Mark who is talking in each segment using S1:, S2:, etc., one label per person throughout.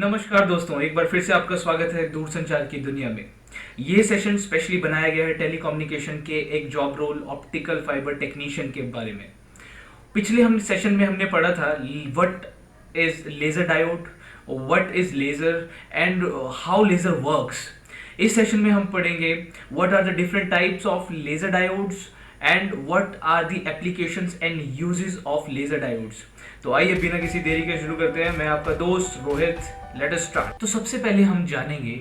S1: नमस्कार दोस्तों, एक बार फिर से आपका स्वागत है दूरसंचार की दुनिया में। ये सेशन स्पेशली बनाया गया है टेलीकम्युनिकेशन के एक job role optical fibre technician के बारे में। पिछले हम सेशन में हमने पढ़ा था what is laser diode, what is laser and how laser works. इस सेशन में हम पढ़ेंगे what are the different types of laser diodes and what are the applications and uses of laser diodes. तो आइए बिना किसी देरी के शुरू करते हैं। मैं आपका दोस्त रोहित, लेट अस स्टार्ट। तो सबसे पहले हम जानेंगे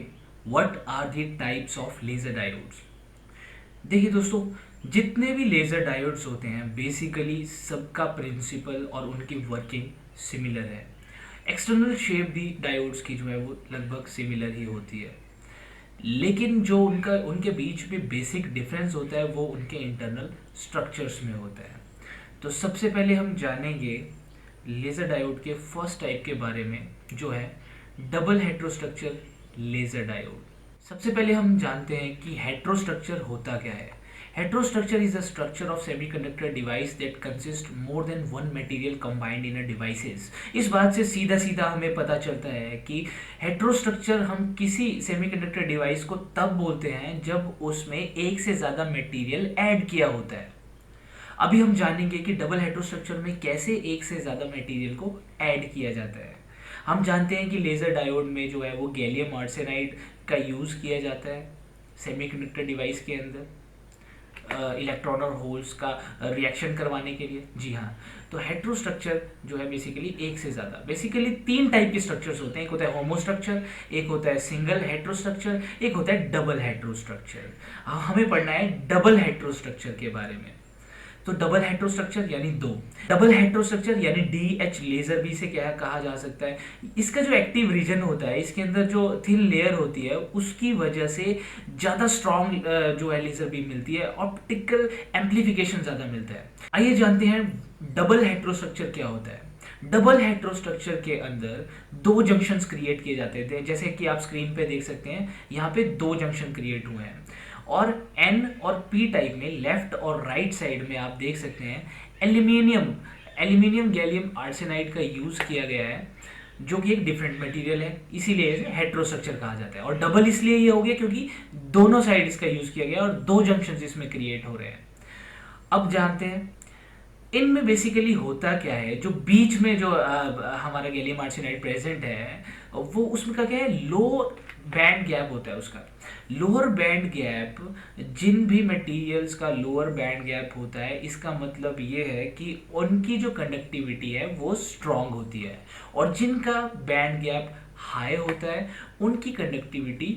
S1: what are the types of laser diodes. देखिए दोस्तों, जितने भी लेजर डायोड्स होते हैं बेसिकली सबका प्रिंसिपल और उनकी वर्किंग सिमिलर है। एक्सटर्नल शेप भी डायोड्स की जो है वो लगभग सिमिलर ही होती है, लेकिन जो उनके बीच में बेसिक डिफरेंस होता है वो उनके इंटरनल स्ट्रक्चर्स में होता है। तो सबसे पहले हम जानेंगे लेज़र डायोड के फर्स्ट टाइप के बारे में, जो है डबल हेट्रोस्ट्रक्चर लेज़र डायोड। सबसे पहले हम जानते हैं कि हेट्रोस्ट्रक्चर होता क्या है। Heterostructure is a structure of semiconductor device that consist more than one material combined in a devices. इस बात से सीधा सीधा हमें पता चलता है कि हेट्रोस्ट्रक्चर हम किसी सेमीकंडक्टर डिवाइस को तब बोलते हैं जब उसमें एक से ज़्यादा मटेरियल ऐड किया होता है। अभी हम जानेंगे कि डबल हेट्रोस्ट्रक्चर में कैसे एक से ज़्यादा मटेरियल को ऐड किया जाता है। हम जानते हैं कि लेज़र डायोड में जो है वो गैलियम आर्सेनाइड का यूज़ किया जाता है सेमीकंडक्टर डिवाइस के अंदर इलेक्ट्रॉन और होल्स का रिएक्शन करवाने के लिए। जी हाँ, तो हेट्रोस्ट्रक्चर जो है बेसिकली एक से ज़्यादा, बेसिकली तीन टाइप के स्ट्रक्चर्स होते हैं। एक होता है होमोस्ट्रक्चर, एक होता है सिंगल हेट्रोस्ट्रक्चर, एक होता है डबल हेट्रोस्ट्रक्चर। हमें पढ़ना है डबल हेट्रोस्ट्रक्चर के बारे में। तो डबल हेट्रोस्ट्रक्चर यानी दो, डबल हेट्रोस्ट्रक्चर यानी डीएच लेजर भी से क्या कहा जा सकता है। इसका जो एक्टिव रीजन होता है, इसके अंदर जो थिन लेयर होती है उसकी वजह से ज़्यादा स्ट्रॉन्ग जो है लेजर भी मिलती है, ऑप्टिकल एम्प्लीफिकेशन ज़्यादा मिलता है। आइए जानते हैं डबल हेट्रोस्ट्रक्चर क्या होता है। डबल हेट्रोस्ट्रक्चर के अंदर दो जंक्शंस क्रिएट किए जाते थे, जैसे कि आप स्क्रीन पे देख सकते हैं। यहाँ पे दो जंक्शन क्रिएट हुए हैं और एन और पी टाइप में लेफ्ट और राइट साइड में आप देख सकते हैं एल्यूमिनियम गैलियम आर्सेनाइड का यूज़ किया गया है, जो कि एक डिफरेंट मटेरियल है, इसीलिए इसे हेट्रोस्ट्रक्चर कहा जाता है। और डबल इसलिए ये हो गया क्योंकि दोनों साइड इसका यूज़ किया गया और दो जंक्शन इसमें क्रिएट हो रहे हैं। अब जानते हैं इनमें बेसिकली होता क्या है। जो बीच में जो हमारा गैलियम आर्सेनाइड प्रेजेंट है वो उसमें का क्या है, लो बैंड गैप होता है उसका। लोअर बैंड गैप, जिन भी मटेरियल्स का लोअर बैंड गैप होता है, इसका मतलब ये है कि उनकी जो कंडक्टिविटी है वो स्ट्रांग होती है, और जिनका बैंड गैप हाई होता है उनकी कंडक्टिविटी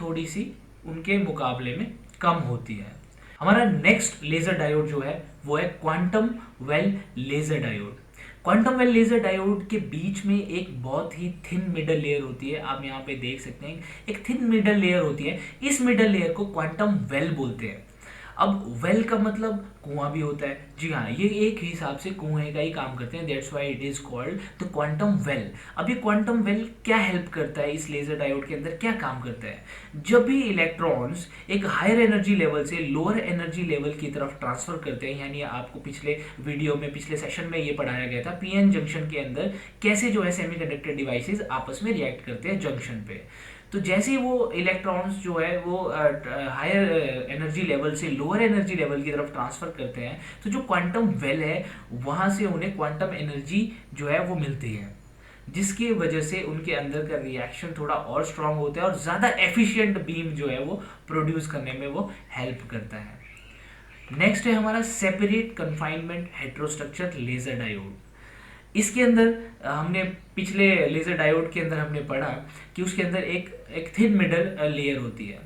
S1: थोड़ी सी उनके मुकाबले में कम होती है। हमारा नेक्स्ट लेजर डायोड जो है वो है quantum well laser diode. Quantum well laser diode के बीच में एक बहुत ही थिन मिडल लेयर होती है। आप यहाँ पे देख सकते हैं एक थिन मिडल लेयर होती है। इस मिडल लेयर को क्वांटम वेल बोलते हैं। अब वेल का मतलब कुआं भी होता है। जी हाँ, ये एक हिसाब से कुएं का ही काम करते हैं, that's why it is called the quantum well. अब ये क्वांटम वेल क्या हेल्प करता है, इस लेजर डायोड के अंदर क्या काम करता है। जब भी इलेक्ट्रॉन्स एक हायर एनर्जी लेवल से लोअर एनर्जी लेवल की तरफ ट्रांसफर करते हैं, यानी आपको पिछले वीडियो में पिछले सेशन में ये पढ़ाया गया था पीएन जंक्शन के अंदर कैसे जो है सेमीकंडक्टर डिवाइसेस आपस में रिएक्ट करते हैं जंक्शन पे। तो जैसे ही वो इलेक्ट्रॉन्स जो है वो हायर एनर्जी लेवल से लोअर एनर्जी लेवल की तरफ ट्रांसफर करते हैं, तो जो क्वांटम वेल है वहाँ से उन्हें क्वांटम एनर्जी जो है वो मिलती है, जिसकी वजह से उनके अंदर का रिएक्शन थोड़ा और स्ट्रांग होता है और ज़्यादा एफिशिएंट बीम जो है वो प्रोड्यूस करने में वो हेल्प करता है। नेक्स्ट है हमारा सेपरेट कन्फाइनमेंट हेट्रोस्ट्रक्चर लेजर डायोड। इसके अंदर हमने पिछले लेजर डायोड के अंदर हमने पढ़ा कि उसके अंदर एक थिन मिडल लेयर होती है,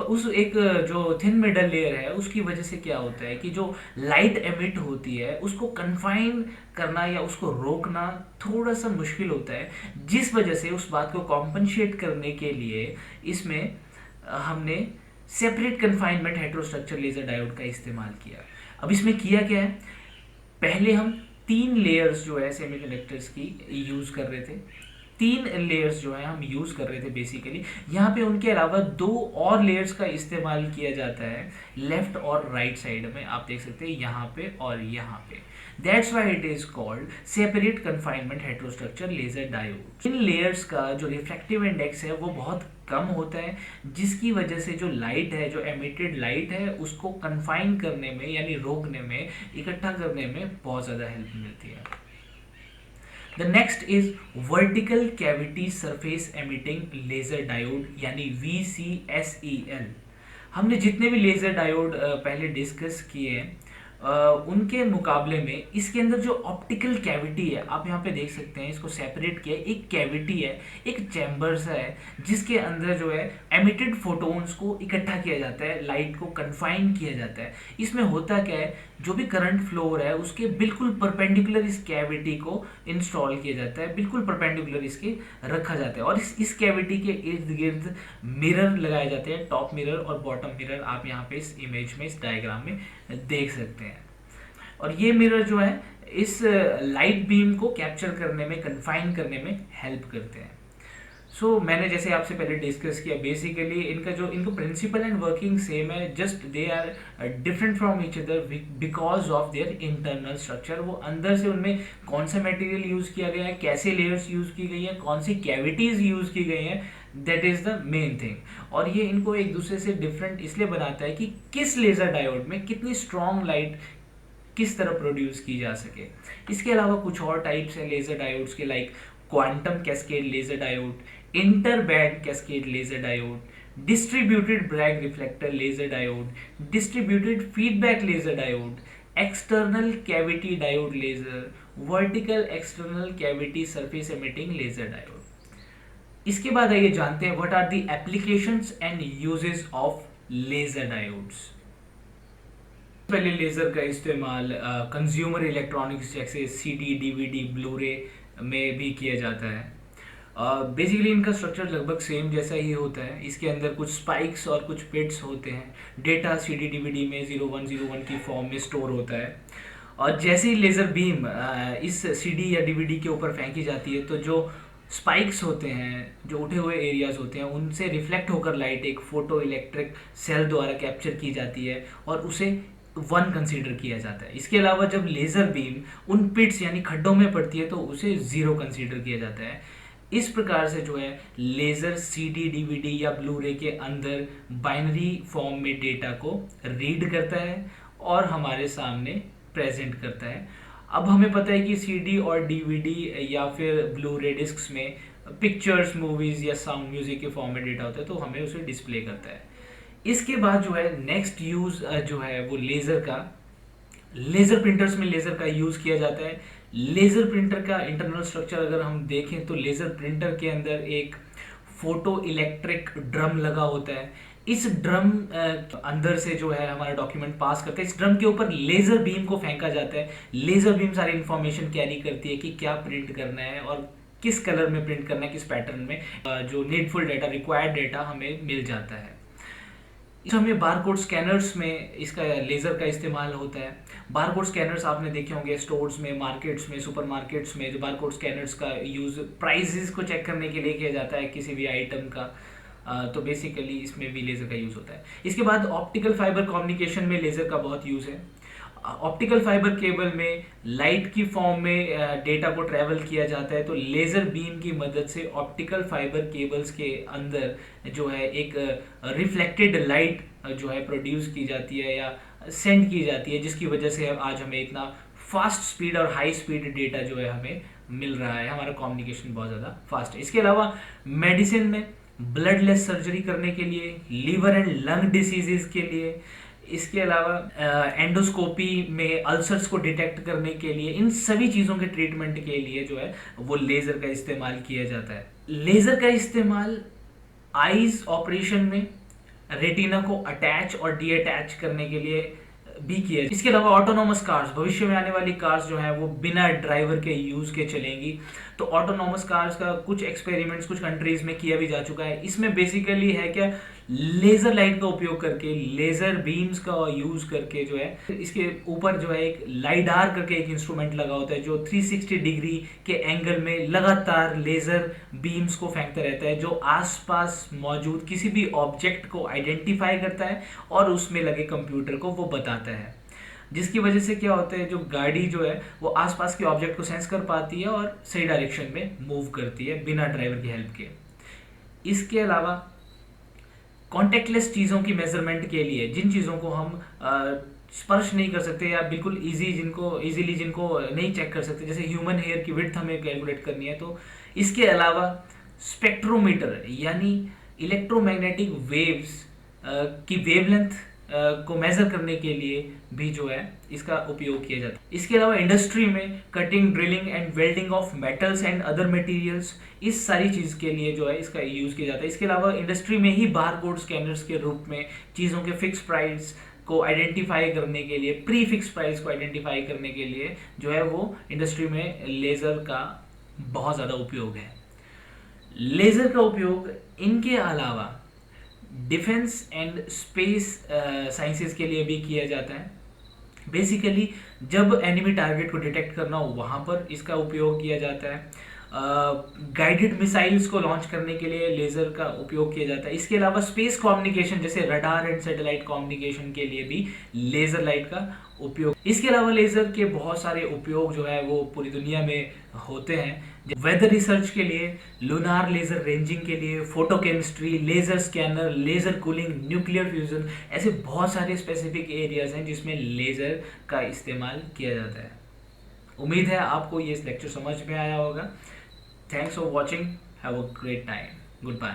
S1: उस एक जो थिन मिडल लेयर है उसकी वजह से क्या होता है कि जो लाइट एमिट होती है उसको कन्फाइन करना या उसको रोकना थोड़ा सा मुश्किल होता है, जिस वजह से उस बात को कॉम्पनसेट करने के लिए इसमें हमने सेपरेट कन्फाइनमेंट हेट्रोस्ट्रक्चर लेजर डायोड का इस्तेमाल किया। अब इसमें किया क्या है, पहले हम तीन लेयर्स जो है सेमीकंडक्टर्स की यूज़ कर रहे थे। तीन लेयर्स जो है हम यूज़ कर रहे थे बेसिकली। यहाँ पे उनके अलावा दो और लेयर्स का इस्तेमाल किया जाता है लेफ्ट और राइट साइड में, आप देख सकते हैं यहाँ पे और यहाँ पे। That's why it is called separate confinement heterostructure laser diode. इन लेयर्स का जो रिफ्रैक्टिव इंडेक्स है वो बहुत कम होता है, जिसकी वजह से जो लाइट है, जो एमिटेड लाइट है, उसको कन्फाइन करने में यानी रोकने में, इकट्ठा करने में बहुत ज़्यादा हेल्प मिलती है। The next is vertical cavity surface emitting laser diode यानी VCSEL। हमने जितने भी लेजर डायोड पहले डिस्कस किए हैं उनके मुकाबले में इसके अंदर जो ऑप्टिकल कैविटी है, आप यहाँ पे देख सकते हैं, इसको सेपरेट किया, एक कैविटी है, एक चैम्बर सा है जिसके अंदर जो है एमिटेड फोटोन्स को इकट्ठा किया जाता है, लाइट को कन्फाइन किया जाता है। इसमें होता क्या है, जो भी करंट फ्लो हो रहा है उसके बिल्कुल परपेंडिकुलर इस कैविटी को इंस्टॉल किया जाता है, बिल्कुल परपेंडिकुलर इसके रखा जाता है, और इस कैविटी के इर्द गिर्द मिरर लगाए जाते हैं, टॉप मिरर और बॉटम मिरर। आप यहाँ पे इस इमेज में, इस डायग्राम में देख सकते हैं। और ये मिरर जो है इस लाइट बीम को कैप्चर करने में, कन्फाइन करने में हेल्प करते हैं। मैंने जैसे आपसे पहले डिस्कस किया, बेसिकली इनका प्रिंसिपल एंड वर्किंग सेम है, just they are different from each other because of their internal structure. वो अंदर से उनमें कौन सा मटेरियल यूज किया गया है, कैसे लेयर्स यूज की गई है, कौन सी कैविटीज यूज की गई हैं, that is the main thing. और ये इनको एक दूसरे से डिफरेंट इसलिए बनाता है कि किस लेजर डायोड में कितनी स्ट्रॉन्ग लाइट किस तरह प्रोड्यूस की जा सके। इसके अलावा कुछ और टाइप्स हैं लेजर डायोड्स के, like quantum cascade laser diode, interband cascade laser diode, distributed Bragg reflector laser diode, distributed feedback laser diode, external cavity diode laser, vertical external cavity surface emitting laser diode. इसके बाद आइए जानते हैं what are the applications and uses of laser diodes. पहले laser का इस्तेमाल consumer electronics जैसे CD, DVD, Blu-ray में भी किया जाता है। बेसिकली इनका स्ट्रक्चर लगभग सेम जैसा ही होता है। इसके अंदर कुछ स्पाइक्स और कुछ पिट्स होते हैं। डेटा CD, DVD में 0101 की फॉर्म में स्टोर होता है, और जैसे ही लेज़र बीम इस CD या DVD के ऊपर फेंकी जाती है तो जो स्पाइक्स होते हैं, जो उठे हुए एरियाज होते हैं, उनसे रिफ्लेक्ट होकर लाइट एक फोटो इलेक्ट्रिक सेल द्वारा कैप्चर की जाती है और उसे 1 कंसीडर किया जाता है। इसके अलावा जब लेज़र बीम उन पिट्स यानी खड्डों में पड़ती है तो उसे 0 कंसीडर किया जाता है। इस प्रकार से जो है लेज़र CD, DVD या ब्लूरे के अंदर बाइनरी फॉर्म में डेटा को रीड करता है और हमारे सामने प्रेजेंट करता है। अब हमें पता है कि CD और DVD या फिर ब्लूरे डिस्क्स में पिक्चर्स, मूवीज़ या साउंड म्यूज़िक के फॉर्म में डेटा होता है, तो हमें उसे डिस्प्ले करता है। इसके बाद जो है नेक्स्ट यूज़ जो है वो लेज़र का, लेज़र प्रिंटर्स में लेज़र का यूज़ किया जाता है। लेज़र प्रिंटर का इंटरनल स्ट्रक्चर अगर हम देखें तो लेज़र प्रिंटर के अंदर एक फोटो इलेक्ट्रिक ड्रम लगा होता है। इस ड्रम अंदर से जो है हमारा डॉक्यूमेंट पास करता है। इस ड्रम के ऊपर लेज़र बीम को फेंका जाता है। लेज़र बीम सारी इंफॉर्मेशन कैरी करती है कि क्या प्रिंट करना है और किस कलर में प्रिंट करना है, किस पैटर्न में। जो नीडफुल डेटा, रिक्वायर्ड डेटा हमें मिल जाता है। हमें बारकोड स्कैनर्स में इसका लेज़र का इस्तेमाल होता है। बारकोड स्कैनर्स आपने देखे होंगे स्टोर्स में, मार्केट्स में, सुपरमार्केट्स में। जो बारकोड स्कैनर्स का यूज़ प्राइसेस को चेक करने के लिए किया जाता है किसी भी आइटम का, तो बेसिकली इसमें भी लेज़र का यूज़ होता है। इसके बाद ऑप्टिकल फाइबर कम्युनिकेशन में लेज़र का बहुत यूज़ है। ऑप्टिकल फाइबर केबल में लाइट की फॉर्म में डेटा को ट्रैवल किया जाता है, तो लेज़र बीम की मदद से ऑप्टिकल फाइबर केबल्स के अंदर जो है एक रिफ्लेक्टेड लाइट जो है प्रोड्यूस की जाती है या सेंड की जाती है, जिसकी वजह से आज हमें इतना फास्ट स्पीड और हाई स्पीड डेटा जो है हमें मिल रहा है। हमारा कम्युनिकेशन बहुत ज़्यादा फास्ट है। इसके अलावा मेडिसिन में ब्लडलेस सर्जरी करने के लिए, लीवर एंड लंग डिसीजेज के लिए, इसके अलावा एंडोस्कोपी में अल्सर्स को डिटेक्ट करने के लिए, इन सभी चीज़ों के ट्रीटमेंट के लिए जो है वो लेज़र का इस्तेमाल किया जाता है। लेज़र का इस्तेमाल आईज ऑपरेशन में रेटिना को अटैच और डीअटैच करने के लिए भी किया। इसके अलावा ऑटोनॉमस कार्स, भविष्य में आने वाली कार्स जो है वो बिना ड्राइवर के यूज़ के चलेंगी, तो ऑटोनॉमस कार्स का कुछ एक्सपेरिमेंट्स कुछ कंट्रीज में किया भी जा चुका है। इसमें बेसिकली है क्या, लेज़र लाइट का उपयोग करके, लेज़र बीम्स का यूज़ करके जो है इसके ऊपर जो है एक लाइडार करके एक इंस्ट्रूमेंट लगा होता है जो 360 डिग्री के एंगल में लगातार लेज़र बीम्स को फेंकता रहता है, जो आसपास मौजूद किसी भी ऑब्जेक्ट को आइडेंटिफाई करता है और उसमें लगे कंप्यूटर को वो बताता है। जिसकी वजह से क्या होता है, जो गाड़ी जो है वो आसपास के ऑब्जेक्ट को सेंस कर पाती है और सही डायरेक्शन में मूव करती है बिना ड्राइवर की हेल्प के। इसके अलावा कॉन्टेक्टलेस चीज़ों की मेजरमेंट के लिए, जिन चीज़ों को हम स्पर्श नहीं कर सकते या बिल्कुल इजीली जिनको नहीं चेक कर सकते, जैसे ह्यूमन हेयर की विड्थ हमें कैलकुलेट करनी है, तो इसके अलावा स्पेक्ट्रोमीटर यानी इलेक्ट्रोमैग्नेटिक वेव्स की वेवलेंथ को मेजर करने के लिए भी जो है इसका उपयोग किया जाता है। इसके अलावा इंडस्ट्री में cutting, drilling and welding of metals and other materials, इस सारी चीज़ के लिए जो है इसका यूज़ किया जाता है। इसके अलावा इंडस्ट्री में ही बारकोड स्कैनर्स के रूप में चीज़ों के फिक्स प्राइस को आइडेंटिफाई करने के लिए, प्री फिक्स प्राइस को आइडेंटिफाई करने के लिए जो है वो इंडस्ट्री में लेज़र का बहुत ज़्यादा उपयोग है। लेज़र का उपयोग इनके अलावा डिफेंस एंड स्पेस साइंसेस के लिए भी किया जाता है। बेसिकली जब एनिमी टारगेट को डिटेक्ट करना हो वहाँ पर इसका उपयोग किया जाता है। गाइडेड मिसाइल्स को लॉन्च करने के लिए लेज़र का उपयोग किया जाता है। इसके अलावा स्पेस कम्युनिकेशन जैसे रडार एंड सैटेलाइट कम्युनिकेशन के लिए भी लेज़र लाइट का उपयोग। इसके अलावा लेज़र के बहुत सारे उपयोग जो है वो पूरी दुनिया में होते हैं। वेदर रिसर्च के लिए, लूनार लेज़र रेंजिंग के लिए, photo chemistry, laser scanner, laser cooling, nuclear fusion, ऐसे बहुत सारे स्पेसिफिक एरियाज हैं जिसमें लेज़र का इस्तेमाल किया जाता है। उम्मीद है आपको ये लेक्चर समझ में आया होगा। Thanks for watching. Have a great time. Goodbye.